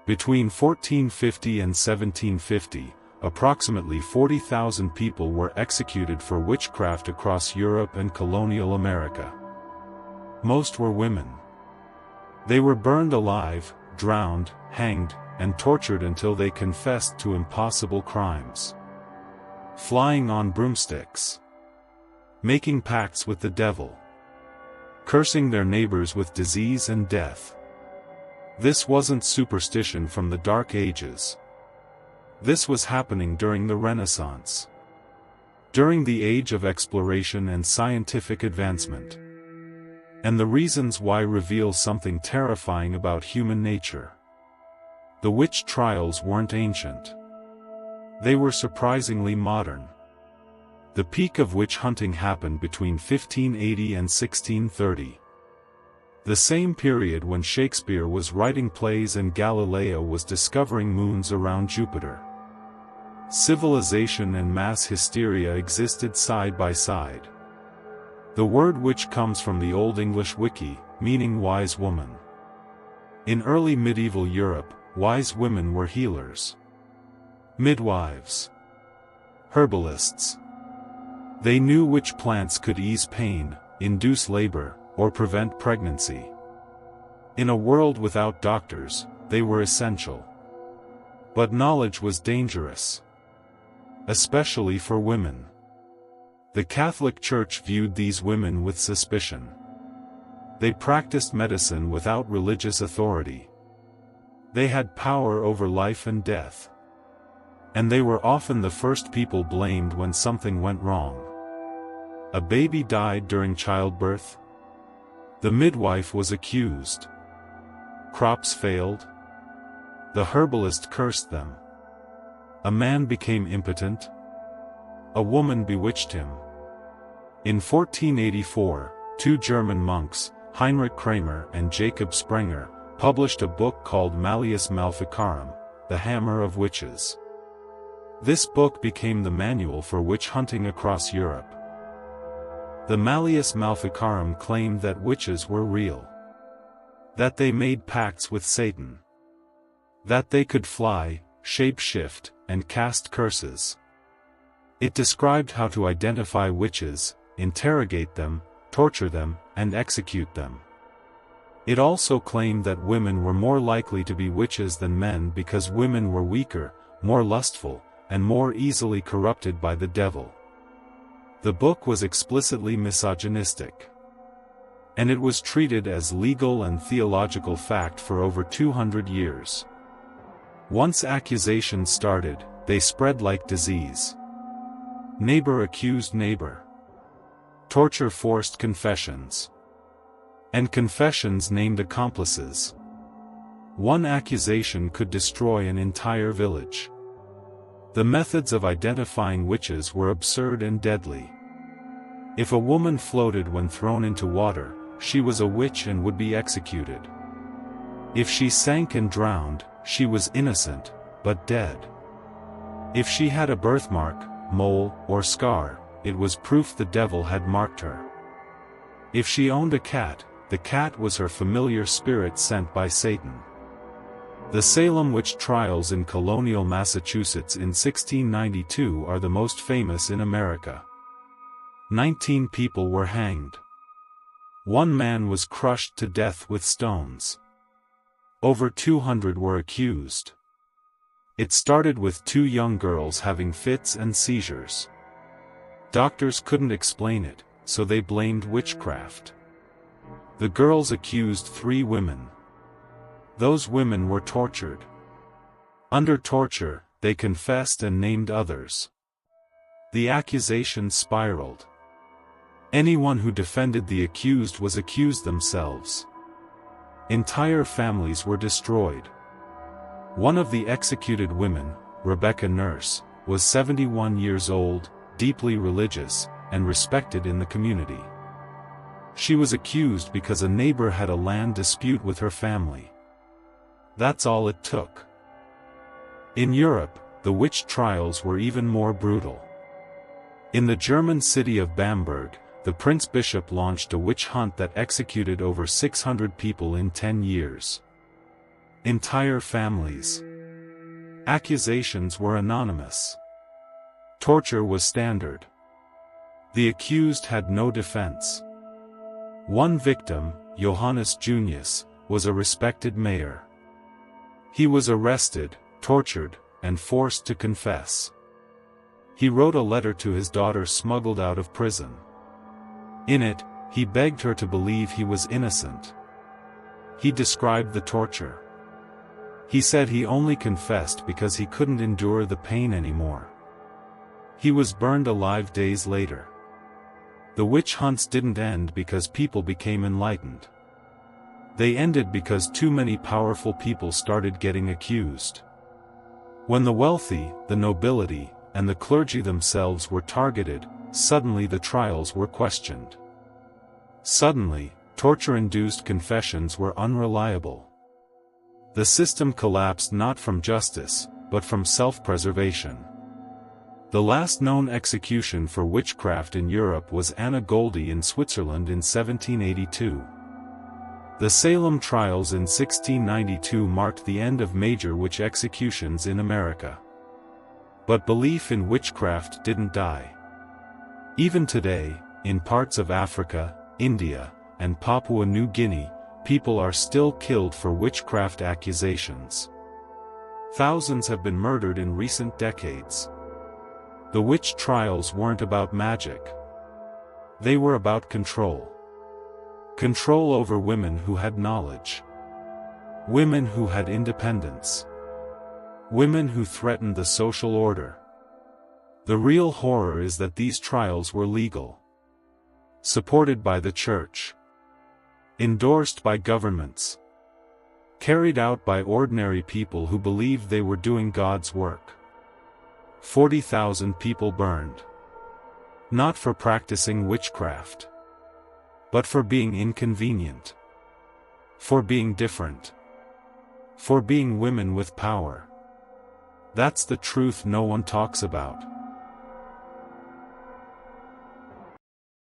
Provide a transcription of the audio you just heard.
Between 1450 and 1750, approximately 40,000 people were executed for witchcraft across Europe and colonial America. Most were women. They were burned alive, drowned, hanged, and tortured until they confessed to impossible crimes. Flying on broomsticks. Making pacts with the devil. Cursing their neighbors with disease and death. This wasn't superstition from the Dark Ages. This was happening during the Renaissance. During the age of exploration and scientific advancement. And the reasons why reveal something terrifying about human nature. The witch trials weren't ancient. They were surprisingly modern. The peak of witch hunting happened between 1580 and 1630. The same period when Shakespeare was writing plays and Galileo was discovering moons around Jupiter. Civilization and mass hysteria existed side by side. The word witch comes from the Old English wiki, meaning wise woman. In early medieval Europe, wise women were healers. Midwives. Herbalists. They knew which plants could ease pain, induce labor, or prevent pregnancy. In a world without doctors, they were essential. But knowledge was dangerous. Especially for women. The Catholic Church viewed these women with suspicion. They practiced medicine without religious authority. They had power over life and death. And they were often the first people blamed when something went wrong. A baby died during childbirth. The midwife was accused. Crops failed. The herbalist cursed them. A man became impotent. A woman bewitched him. In 1484, two German monks, Heinrich Kramer and Jacob Sprenger, published a book called Malleus Maleficarum, The Hammer of Witches. This book became the manual for witch hunting across Europe. The Malleus Maleficarum claimed that witches were real. That they made pacts with Satan. That they could fly, shape-shift, and cast curses. It described how to identify witches, interrogate them, torture them, and execute them. It also claimed that women were more likely to be witches than men because women were weaker, more lustful, and more easily corrupted by the devil. The book was explicitly misogynistic. And it was treated as legal and theological fact for over 200 years. Once accusations started, they spread like disease. Neighbor accused neighbor. Torture forced confessions. And confessions named accomplices. One accusation could destroy an entire village. The methods of identifying witches were absurd and deadly. If a woman floated when thrown into water, she was a witch and would be executed. If she sank and drowned, she was innocent, but dead. If she had a birthmark, mole, or scar, it was proof the devil had marked her. If she owned a cat, the cat was her familiar spirit sent by Satan. The Salem witch trials in colonial Massachusetts in 1692 are the most famous in America. 19 people were hanged. One man was crushed to death with stones. Over 200 were accused. It started with two young girls having fits and seizures. Doctors couldn't explain it, so they blamed witchcraft. The girls accused 3 women. Those women were tortured. Under torture, they confessed and named others. The accusations spiraled. Anyone who defended the accused was accused themselves. Entire families were destroyed. One of the executed women, Rebecca Nurse, was 71 years old, deeply religious, and respected in the community. She was accused because a neighbor had a land dispute with her family. That's all it took. In Europe, the witch trials were even more brutal. In the German city of Bamberg, the Prince Bishop launched a witch hunt that executed over 600 people in 10 years. Entire families. Accusations were anonymous. Torture was standard. The accused had no defense. One victim, Johannes Junius, was a respected mayor. He was arrested, tortured, and forced to confess. He wrote a letter to his daughter smuggled out of prison. In it, he begged her to believe he was innocent. He described the torture. He said he only confessed because he couldn't endure the pain anymore. He was burned alive days later. The witch hunts didn't end because people became enlightened. They ended because too many powerful people started getting accused. When the wealthy, the nobility, and the clergy themselves were targeted, suddenly the trials were questioned. Suddenly, torture-induced confessions were unreliable. The system collapsed not from justice, but from self-preservation. The last known execution for witchcraft in Europe was Anna Goldie in Switzerland in 1782. The Salem trials in 1692 marked the end of major witch executions in America. But belief in witchcraft didn't die. Even today, in parts of Africa, India, and Papua New Guinea, people are still killed for witchcraft accusations. Thousands have been murdered in recent decades. The witch trials weren't about magic. They were about control. Control over women who had knowledge. Women who had independence. Women who threatened the social order. The real horror is that these trials were legal. Supported by the church. Endorsed by governments. Carried out by ordinary people who believed they were doing God's work. 40,000 people burned. Not for practicing witchcraft. But for being inconvenient. For being different. For being women with power. That's the truth no one talks about.